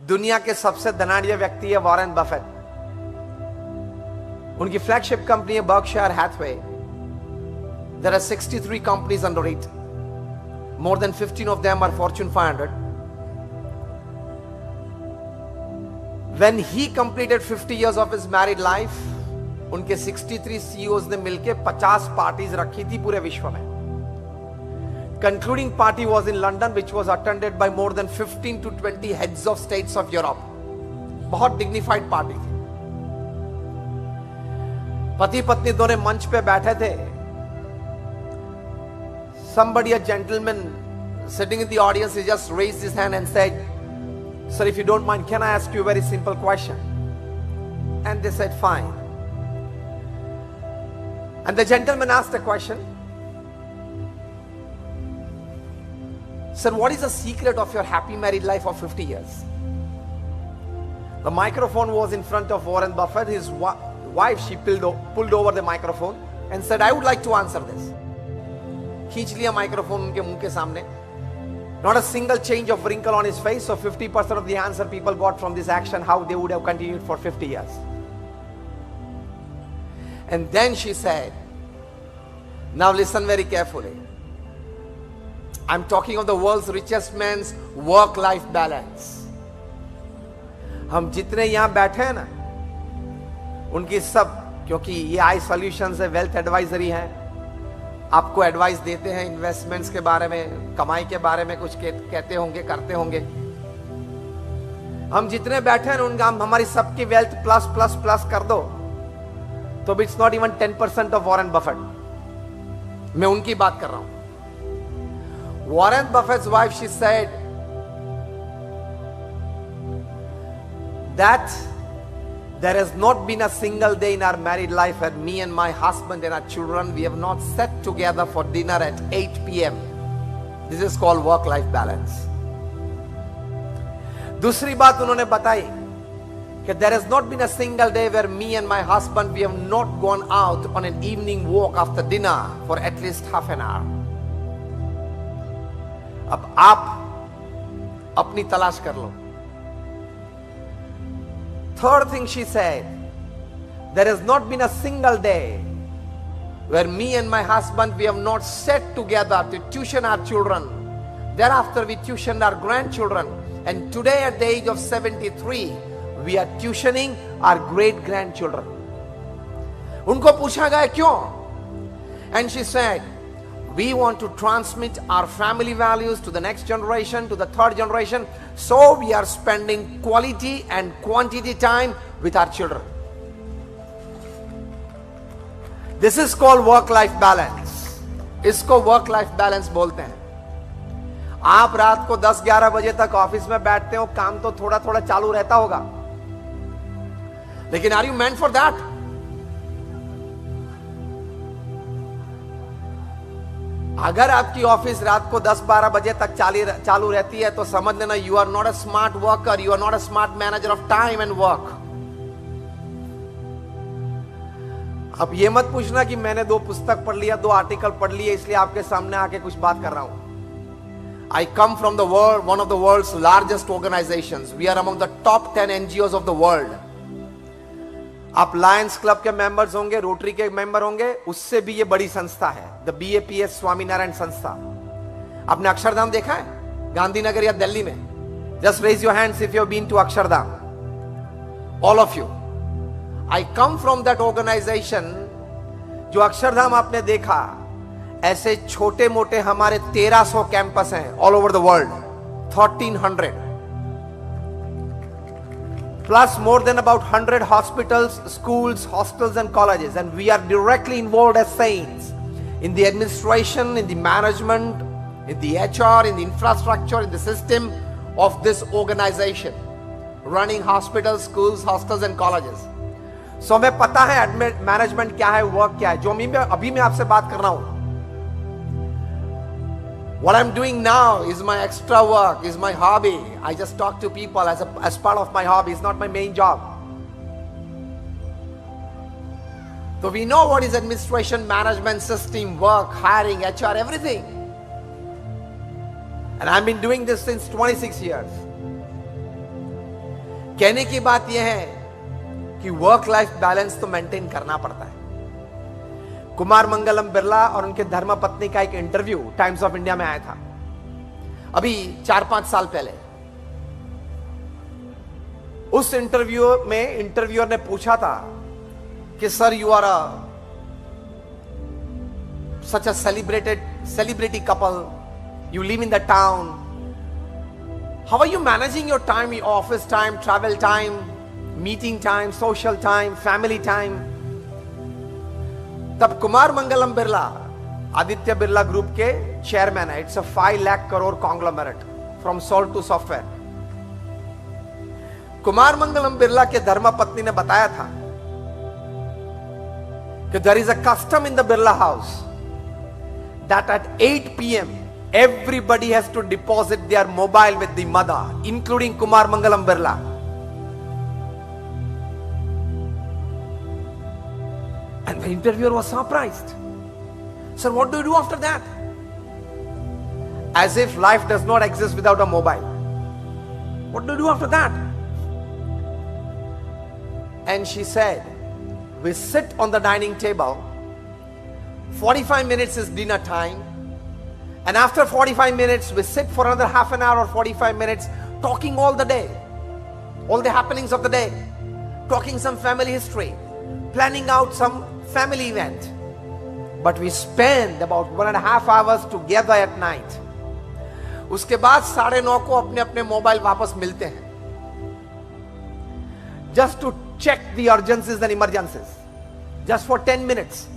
दुनिया के सबसे धनाढ्य व्यक्ति है वॉरेन बफेट। उनकी फ्लैगशिप कंपनी है Berkshire Hathaway. There are 63 companies under it. More than 15 of them are Fortune 500. When he completed 50 years of his married life, उनके 63 CEOs ने मिलके 50 पार्टीज रखी थी पूरे विश्व में। Concluding party was in London, which was attended by more than 15 to 20 heads of states of Europe. बहुत dignified party थी। पति पत्नी दोनों मंच पे बैठे थे। Somebody, a gentleman sitting in the audience, he just raised his hand and said, "Sir, if you don't mind, can I ask you a very simple question?" And they said, "Fine." And the gentleman asked a question. "Sir, what is the secret of your happy married life of 50 years?" The microphone was in front of Warren Buffett. His wife, she pulled over the microphone and said, "I would like to answer this." खींच लिया microphone उनके मुंह के सामने। Not a single change of wrinkle on his face. So 50% of the answer people got from this action, how they would have continued for 50 years. And then she said, "Now listen very carefully. I'm talking of the world's richest man's work-life balance." हम जितने यहां बैठे हैं ना, उनकी सब, क्योंकि ये आई सॉल्यूशंस है, वेल्थ एडवाइजरी है, आपको एडवाइस देते हैं इन्वेस्टमेंट्स के बारे में, कमाई के बारे में कुछ कहते होंगे, करते होंगे। हम जितने बैठे हैं उनका, हमारी सबकी वेल्थ प्लस प्लस प्लस कर दो तो it's not even 10% of Warren Buffett. मैं उनकी बात कर रहा हूं। Warren Buffett's wife, she said that there has not been a single day in our married life where me and my husband and our children, we have not sat together for dinner at 8 p.m. This is called work-life balance. दूसरी बात उन्होंने बताई कि there has not been a single day where me and my husband, we have not gone out on an evening walk after dinner for at least half an hour. अब आप अपनी तलाश कर लो। Third thing she said, there has not been a single day where me and my husband, we have not sat together to tuition our children. Thereafter we tuitioned our grandchildren. And today at the age of 73, we are tuitioning our great grandchildren. उनको पूछा गया क्यों? And she said, we want to transmit our family values to the next generation, to the third generation. So we are spending quality and quantity time with our children. This is called work-life balance. इसको work-life balance बोलते हैं। आप रात को 10-11 बजे तक office में बैठते हो, काम तो थोड़ा थोड़ा चालू रहता होगा, लेकिन are you meant for that? अगर आपकी ऑफिस रात को 10-12 बजे तक चालू रहती है तो समझ लेना, you are not a smart worker, you are not a smart manager of time and work. अब ये मत पूछना कि मैंने 2 पुस्तक पढ़ लिया, 2 आर्टिकल पढ़ लिए, इसलिए आपके सामने आके कुछ बात कर रहा हूं। I come from the world, one of the world's largest organisations. We are among the top 10 NGOs of the world. आप लायंस क्लब के मेंबर्स होंगे, रोटरी के मेंबर होंगे, उससे भी ये बड़ी संस्था है, द BAPS स्वामीनारायण संस्था। आपने अक्षरधाम देखा है गांधीनगर या दिल्ली में? Just raise your hands if you have been to Akshardham, all of you. I come from that organisation. जो अक्षरधाम आपने देखा, ऐसे छोटे मोटे हमारे 1300 कैंपस हैं all over the world, 1300 plus more than about 100 hospitals, schools, hostels and colleges, and we are directly involved as saints in the administration, in the management, in the HR, in the infrastructure, in the system of this organization, running hospitals, schools, hostels and colleges. So हमें पता है management क्या है, work क्या है। जो अभी मैं आपसे बात कर रहा हूं, what I'm doing now is my extra work, is my hobby. I just talk to people as part of my hobby. It's not my main job. So we know what is administration, management, system, work, hiring, HR, everything. And I've been doing this since 26 years. कहने की बात यह है कि work life balance तो maintain करना पड़ता है। कुमार मंगलम बिरला और उनके धर्मपत्नी का एक इंटरव्यू टाइम्स ऑफ इंडिया में आया था अभी 4-5 साल पहले। उस इंटरव्यू में इंटरव्यूअर ने पूछा था कि sir, you are such a celebrity couple, you live in the town, how are you managing your time, your office time, travel time, meeting time, social time, family time? तब Kumar Mangalam Birla Aditya Birla group के chairman है। It's a 5 lakh crore conglomerate from salt to software. Kumar Mangalam Birla के धर्मपत्नी ने बताया था कि there is a custom in the Birla house that at 8 p.m. everybody has to deposit their mobile with the mother, including Kumar Mangalam Birla. And the interviewer was surprised. Sir, what do you do after that? As if life does not exist without a mobile. What do you do after that? And she said, we sit on the dining table. 45 minutes is dinner time, and after 45 minutes we sit for another half an hour or 45 minutes talking all the day, all the happenings of the day, talking some family history, planning out some family event. But we spend about 1.5 hours together at night. उसके बाद 9:30 को अपने अपने mobile वापस मिलते हैं, just to check the urgencies and emergencies, just for 10 minutes.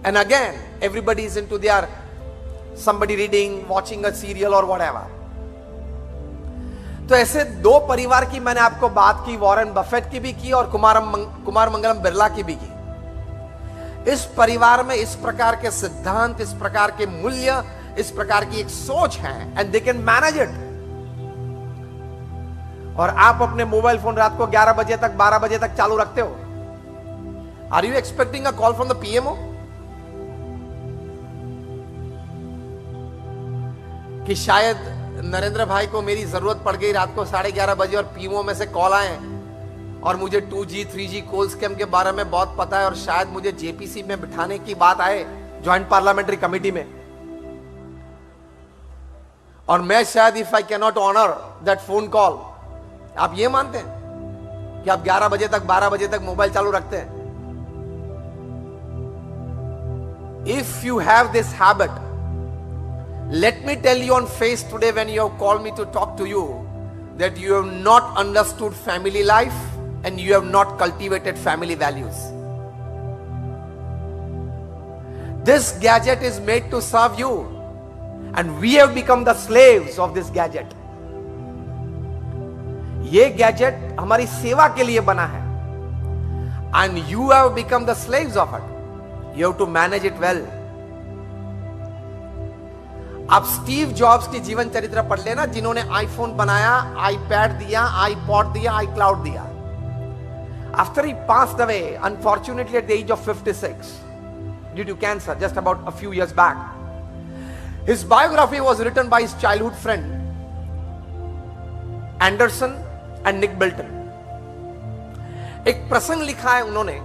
And again, everybody is into their, somebody reading, watching a serial or whatever. तो ऐसे दो परिवार की मैंने आपको बात की, वॉरेन बफेट की भी की और कुमार मंगलम बिरला की भी की। इस परिवार में इस प्रकार के सिद्धांत, इस प्रकार के मूल्य, इस प्रकार की एक सोच है, and they can manage it. और आप अपने मोबाइल फोन रात को 11 बजे तक, 12 बजे तक चालू रखते हो। Are you expecting a call from the PMO कि शायद नरेंद्र भाई को मेरी जरूरत पड़ गई रात को 11:30 बजे और पीएमओ में से कॉल आए और मुझे 2G 3G कोल स्कैम के बारे में बहुत पता है और शायद मुझे जेपीसी में बिठाने की बात आए, ज्वाइंट पार्लियामेंट्री कमेटी में, और मैं शायद if I can not honour that phone call. आप ये मानते हैं कि आप 11 बजे तक, 12 बजे तक मोबाइल चालू रखते हैं? If you have this habit, let me tell you on face today when you have called me to talk to you that you have not understood family life and you have not cultivated family values. This gadget is made to serve you and we have become the slaves of this gadget. ये gadget हमारी सेवा के लिए बना है and you have become the slaves of it. You have to manage it well. आप Steve jobs की जीवन चरित्र पढ़ लेना, जिन्होंने आईफोन बनाया, आईपैड दिया, आईपॉड दिया, आईक्लाउड दिया। After he passed away unfortunately at the age of 56 due to cancer just about a few years back, his biography was written by his childhood friend Anderson and Nick Bilton. एक प्रसंग लिखा है उन्होंने।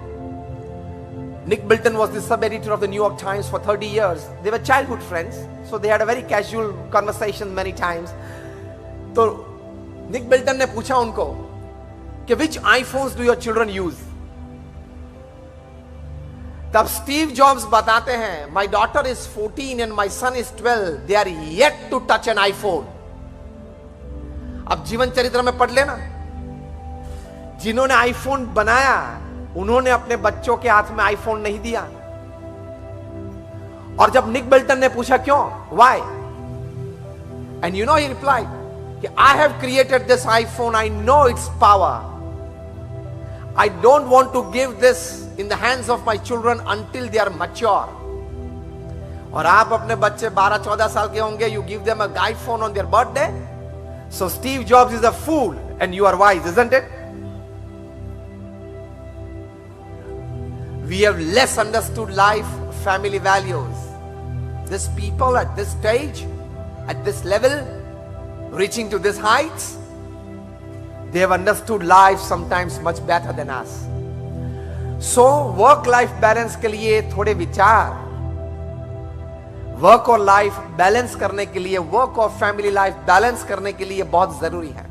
Nick Bilton was the sub-editor of the New York Times for 30 years. They were childhood friends, so they had a very casual conversation many times. तो Nick Bilton ने पूछा उनको कि which iPhones do your children use? तब Steve jobs बताते हैं, my daughter is 14 and my son is 12. They are yet to touch an iPhone. अब जीवन चरित्र में पढ़ लेना, जिन्होंने आईफोन बनाया उन्होंने अपने बच्चों के हाथ में आईफोन नहीं दिया। और जब निक बिल्टन ने पूछा क्यों, why, and you know he replied कि I have created this iPhone, I know its power, I don't want to give this in the hands of my children until they are mature. और आप अपने बच्चे 12-14 साल के होंगे, you give them a iPhone on their birthday. So Steve Jobs is a fool and you are wise, isn't it? We have less understood life, family values. These people at this stage, at this level, reaching to these heights, They have understood life sometimes much better than us. So work life balance के लिए थोड़े विचार, work और life balance करने के लिए, work और family life balance करने के लिए बहुत जरूरी है.